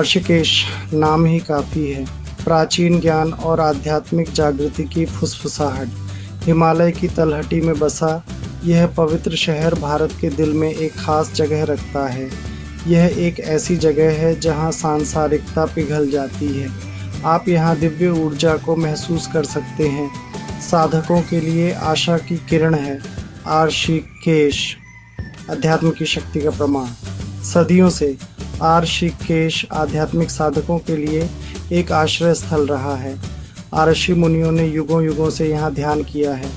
ऋषिकेश नाम ही काफ़ी है। प्राचीन ज्ञान और आध्यात्मिक जागृति की फुसफुसाहट। हिमालय की तलहटी में बसा यह पवित्र शहर भारत के दिल में एक खास जगह रखता है। यह एक ऐसी जगह है जहां सांसारिकता पिघल जाती है। आप यहां दिव्य ऊर्जा को महसूस कर सकते हैं। साधकों के लिए आशा की किरण है। ऋषिकेश अध्यात्म की शक्ति का प्रमाण। सदियों से ऋषिकेश आध्यात्मिक साधकों के लिए एक आश्रय स्थल रहा है। ऋषि मुनियों ने युगों युगों से यहाँ ध्यान किया है।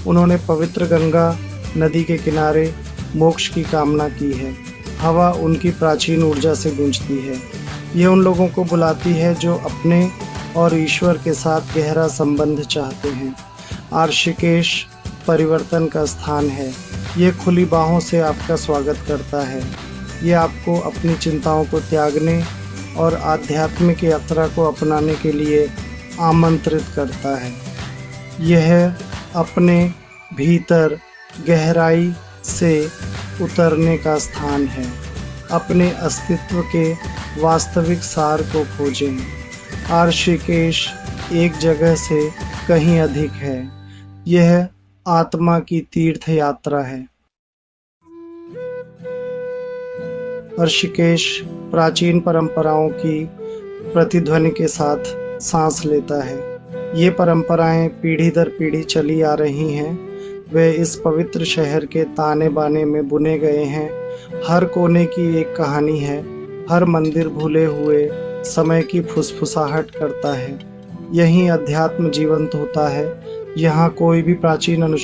उन्होंने पवित्र गंगा नदी के किनारे मोक्ष की कामना की है। हवा उनकी प्राचीन ऊर्जा से गूंजती है। ये उन लोगों को बुलाती है जो अपने और ईश्वर के साथ गहरा संबंध चाहते हैं। ऋषिकेश परिवर्तन का स्थान है। ये खुली बाहों से आपका स्वागत करता है। ये आपको अपनी चिंताओं को त्यागने और आध्यात्मिक यात्रा को अपनाने के लिए आमंत्रित करता है। यह अपने भीतर गहराई से उतरने का स्थान है। अपने अस्तित्व के वास्तविक सार को खोजें। ऋषिकेश एक जगह से कहीं अधिक है। यह आत्मा की तीर्थ यात्रा है। ऋषिकेश प्राचीन परंपराओं की प्रतिध्वनि के साथ सांस लेता है। ये परंपराएं पीढ़ी दर पीढ़ी चली आ रही हैं। वे इस पवित्र शहर के ताने बाने में बुने गए हैं। हर कोने की एक कहानी है। हर मंदिर भूले हुए समय की फुसफुसाहट करता है। यहीं अध्यात्म जीवंत होता है। यहाँ कोई भी प्राचीन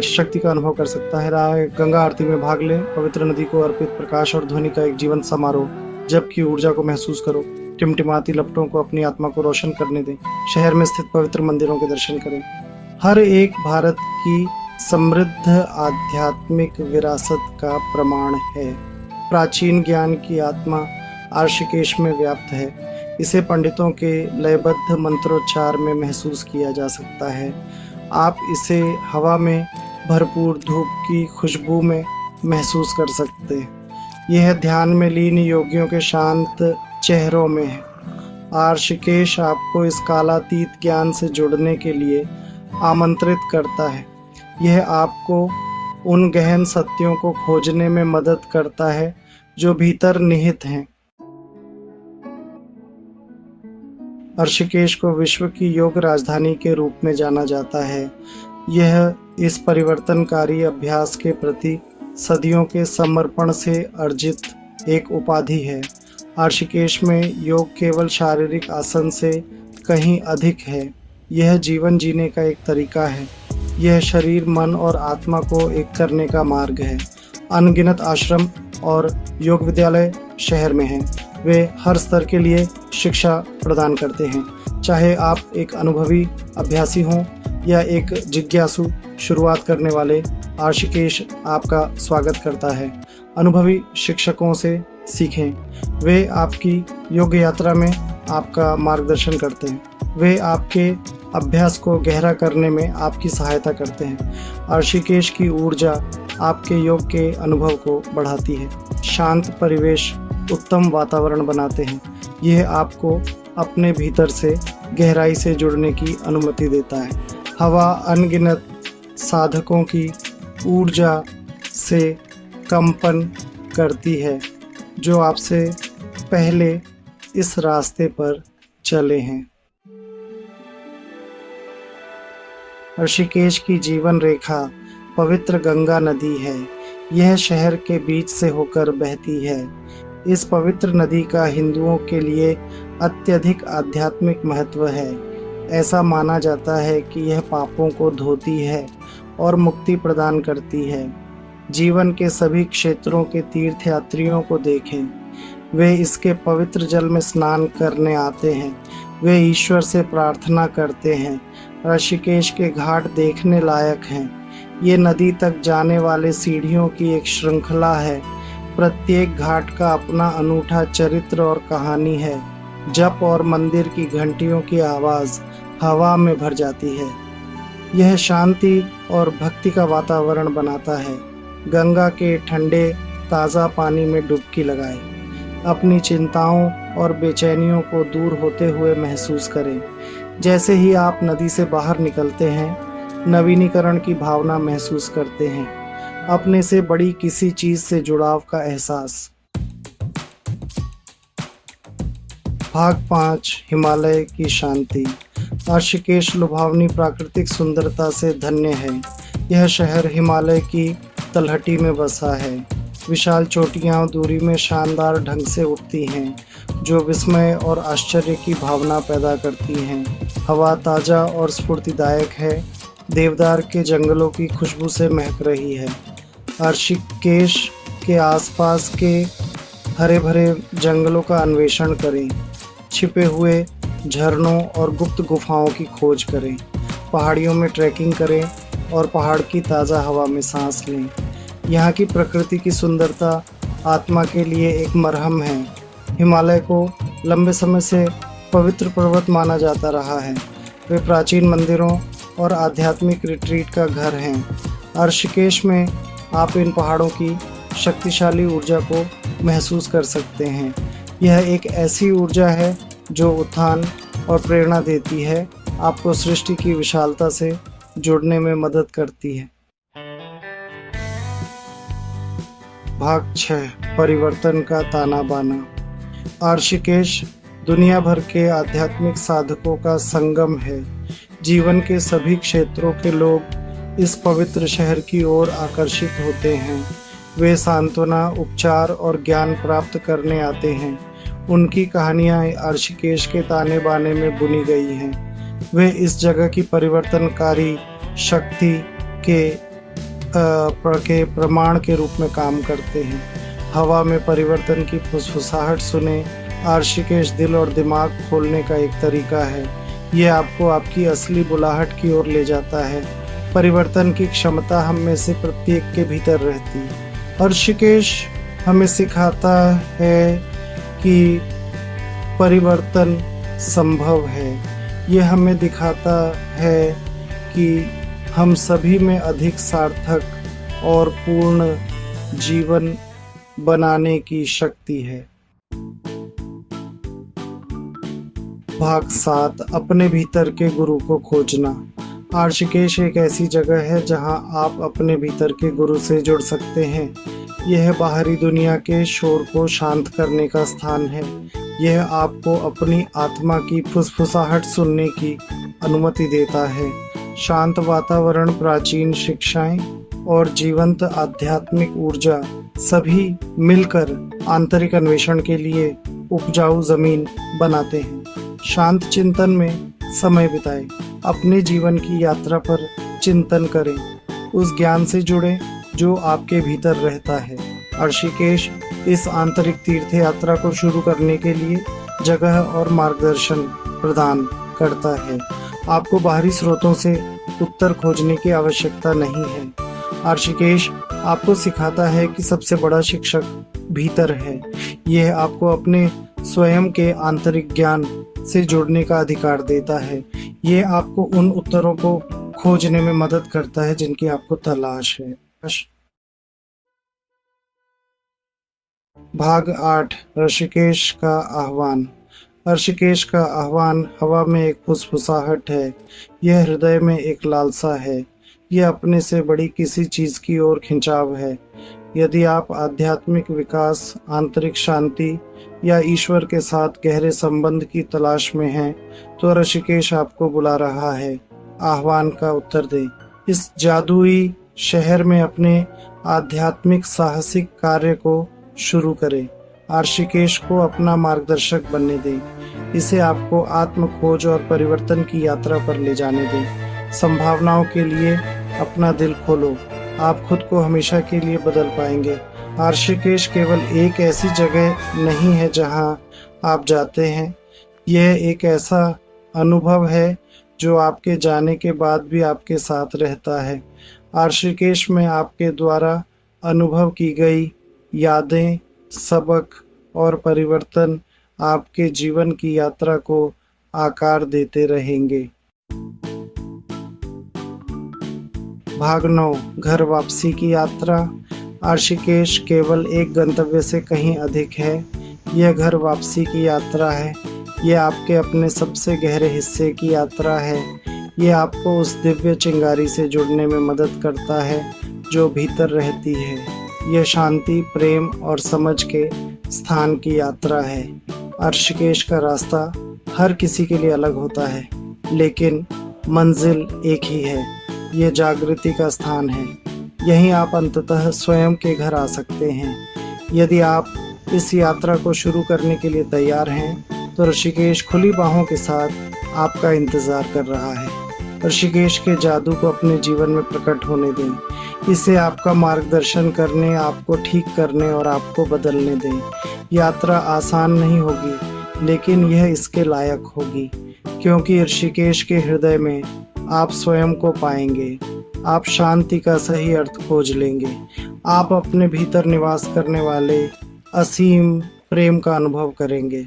शक्ति का अनुभव कर सकता है। गंगा आरती में भाग लें। पवित्र नदी को अर्पित प्रकाश और ध्वनि का एक जीवंत समारोह। जब की ऊर्जा को महसूस करो। टिमटिमाती लपटों को अपनी आत्मा को रोशन करने दें। शहर में स्थित पवित्र मंदिरों के दर्शन करें। हर एक भारत की समृद्ध आध्यात्मिक विरासत का प्रमाण है। प्राचीन ज्ञान की आत्मा ऋषिकेश में व्याप्त है। इसे पंडितों के लयबद्ध मंत्रोच्चार में महसूस किया जा सकता है। आप इसे हवा में भरपूर धूप की खुशबू में महसूस कर सकते हैं। यह ध्यान में लीन योगियों के शांत चेहरों में है। ऋषिकेश आपको इस कालातीत ज्ञान से जुड़ने के लिए आमंत्रित करता है। यह आपको उन गहन सत्यों को खोजने में मदद करता है जो भीतर निहित हैं। ऋषिकेश को विश्व की योग राजधानी के रूप में जाना जाता है। यह इस परिवर्तनकारी अभ्यास के प्रति सदियों के समर्पण से अर्जित एक उपाधि है। ऋषिकेश में योग केवल शारीरिक आसन से कहीं अधिक है। यह जीवन जीने का एक तरीका है। यह शरीर, मन और आत्मा को एक करने का मार्ग है। अनगिनत आश्रम और योग विद्यालय शहर में हैं। वे हर स्तर के लिए शिक्षा प्रदान करते हैं। चाहे आप एक अनुभवी अभ्यासी हों या एक जिज्ञासु शुरुआत करने वाले, ऋषिकेश आपका स्वागत करता है। अनुभवी शिक्षकों से सीखें। वे आपकी योग यात्रा में आपका मार्गदर्शन करते हैं। वे आपके अभ्यास को गहरा करने में आपकी सहायता करते हैं। ऋषिकेश की ऊर्जा आपके योग के अनुभव को बढ़ाती है। शांत परिवेश उत्तम वातावरण बनाते हैं। यह आपको अपने भीतर से गहराई से जुड़ने की अनुमति देता है। हवा अनगिनत साधकों की ऊर्जा से कंपन करती है जो आपसे पहले इस रास्ते पर चले हैं। ऋषिकेश की जीवन रेखा पवित्र गंगा नदी है। यह शहर के बीच से होकर बहती है। इस पवित्र नदी का हिंदुओं के लिए अत्यधिक आध्यात्मिक महत्व है। ऐसा माना जाता है कि यह पापों को धोती है और मुक्ति प्रदान करती है। जीवन के सभी क्षेत्रों के तीर्थयात्रियों को देखें। वे इसके पवित्र जल में स्नान करने आते हैं। वे ईश्वर से प्रार्थना करते हैं। ऋषिकेश के घाट देखने लायक हैं। ये नदी तक जाने वाले सीढ़ियों की एक श्रृंखला है। प्रत्येक घाट का अपना अनूठा चरित्र और कहानी है। जप और मंदिर की घंटियों की आवाज़ हवा में भर जाती है। यह शांति और भक्ति का वातावरण बनाता है। गंगा के ठंडे ताज़ा पानी में डुबकी लगाएं। अपनी चिंताओं और बेचैनियों को दूर होते हुए महसूस करें। जैसे ही आप नदी से बाहर निकलते हैं, नवीनीकरण की भावना महसूस करते हैं, अपने से बड़ी किसी चीज से जुड़ाव का एहसास। भाग 5 हिमालय की शांति। ऋषिकेश लुभावनी प्राकृतिक सुंदरता से धन्य है। यह शहर हिमालय की तलहटी में बसा है। विशाल चोटियां दूरी में शानदार ढंग से उठती हैं, जो विस्मय और आश्चर्य की भावना पैदा करती हैं। हवा ताज़ा और स्फूर्तिदायक है। देवदार के जंगलों की खुशबू से महक रही है। ऋषिकेश के आसपास के हरे भरे जंगलों का अन्वेषण करें। छिपे हुए झरनों और गुप्त गुफाओं की खोज करें। पहाड़ियों में ट्रैकिंग करें और पहाड़ की ताज़ा हवा में सांस लें। यहाँ की प्रकृति की सुंदरता आत्मा के लिए एक मरहम है। हिमालय को लंबे समय से पवित्र पर्वत माना जाता रहा है। वे प्राचीन मंदिरों और आध्यात्मिक रिट्रीट का घर हैं। ऋषिकेश में आप इन पहाड़ों की शक्तिशाली ऊर्जा को महसूस कर सकते हैं। यह एक ऐसी ऊर्जा है जो उत्थान और प्रेरणा देती है, आपको सृष्टि की विशालता से जुड़ने में मदद करती है। भाग 6 परिवर्तन का ताना बाना। ऋषिकेश दुनिया भर के आध्यात्मिक साधकों का संगम है। जीवन के सभी क्षेत्रों के लोग इस पवित्र शहर की ओर आकर्षित होते हैं। वे सांत्वना, उपचार और ज्ञान प्राप्त करने आते हैं। उनकी कहानियां ऋषिकेश के ताने बाने में बुनी गई हैं। वे इस जगह की परिवर्तनकारी शक्ति के प्रमाण के रूप में काम करते हैं। हवा में परिवर्तन की फुसफुसाहट सुने। ऋषिकेश दिल और दिमाग खोलने का एक तरीका है। यह आपको आपकी असली बुलाहट की ओर ले जाता है। परिवर्तन की क्षमता हम में से प्रत्येक के भीतर रहती है। ऋषिकेश हमें सिखाता है कि परिवर्तन संभव है। यह हमें दिखाता है कि हम सभी में अधिक सार्थक और पूर्ण जीवन बनाने की शक्ति है। भाग 7 अपने भीतर के गुरु को खोजना। ऋषिकेश एक ऐसी जगह है जहां आप अपने भीतर के गुरु से जुड़ सकते हैं। यह बाहरी दुनिया के शोर को शांत करने का स्थान है। यह आपको अपनी आत्मा की फुसफुसाहट सुनने की अनुमति देता है। शांत वातावरण, प्राचीन शिक्षाएं और जीवंत आध्यात्मिक ऊर्जा सभी मिलकर आंतरिक अन्वेषण के लिए उपजाऊ जमीन बनाते हैं। शांत चिंतन में समय बिताएं। अपने जीवन की यात्रा पर चिंतन करें। उस ज्ञान से जुड़ें जो आपके भीतर रहता है। ऋषिकेश इस आंतरिक तीर्थ यात्रा को शुरू करने के लिए जगह और मार्गदर्शन प्रदान करता है। आपको बाहरी स्रोतों से उत्तर खोजने की आवश्यकता नहीं है। ऋषिकेश आपको सिखाता है कि सबसे बड़ा शिक्षक भीतर है। यह आपको अपने स्वयं के आंतरिक ज्ञान से जुड़ने का अधिकार देता है। यह आपको उन उत्तरों को खोजने में मदद करता है जिनकी आपको तलाश है। भाग 8 ऋषिकेश का आह्वान। ऋषिकेश का आह्वान हवा में एक फुसफुसाहट है। यह हृदय में एक लालसा है। यह अपने से बड़ी किसी चीज की ओर खिंचाव है। यदि आप आध्यात्मिक विकास, आंतरिक शांति या ईश्वर के साथ गहरे संबंध की तलाश में हैं, तो ऋषिकेश आपको बुला रहा है। आह्वान का उत्तर दें। इस जादुई शहर में अपने आध्यात्मिक साहसिक कार्य को शुरू करें। ऋषिकेश को अपना मार्गदर्शक बनने दें। इसे आपको आत्म खोज और परिवर्तन की यात्रा पर ले जाने दें। संभावनाओं के लिए अपना दिल खोलो। आप खुद को हमेशा के लिए बदल पाएंगे। ऋषिकेश केवल एक ऐसी जगह नहीं है जहां आप जाते हैं। यह एक ऐसा अनुभव है जो आपके जाने के बाद भी आपके साथ रहता है। ऋषिकेश में आपके द्वारा अनुभव की गई यादें, सबक और परिवर्तन आपके जीवन की यात्रा को आकार देते रहेंगे। भाग 9 घर वापसी की यात्रा। ऋषिकेश केवल एक गंतव्य से कहीं अधिक है। यह घर वापसी की यात्रा है। यह आपके अपने सबसे गहरे हिस्से की यात्रा है। यह आपको उस दिव्य चिंगारी से जुड़ने में मदद करता है जो भीतर रहती है। यह शांति, प्रेम और समझ के स्थान की यात्रा है। ऋषिकेश का रास्ता हर किसी के लिए अलग होता है, लेकिन मंजिल एक ही है। यह जागृति का स्थान है। यहीं आप अंततः स्वयं के घर आ सकते हैं। यदि आप इस यात्रा को शुरू करने के लिए तैयार हैं, तो ऋषिकेश खुली बाहों के साथ आपका इंतजार कर रहा है। ऋषिकेश के जादू को अपने जीवन में प्रकट होने दें। इसे आपका मार्गदर्शन करने, आपको ठीक करने और आपको बदलने दें। यात्रा आसान नहीं होगी, लेकिन यह इसके लायक होगी, क्योंकि ऋषिकेश के हृदय में आप स्वयं को पाएंगे। आप शांति का सही अर्थ खोज लेंगे। आप अपने भीतर निवास करने वाले असीम प्रेम का अनुभव करेंगे।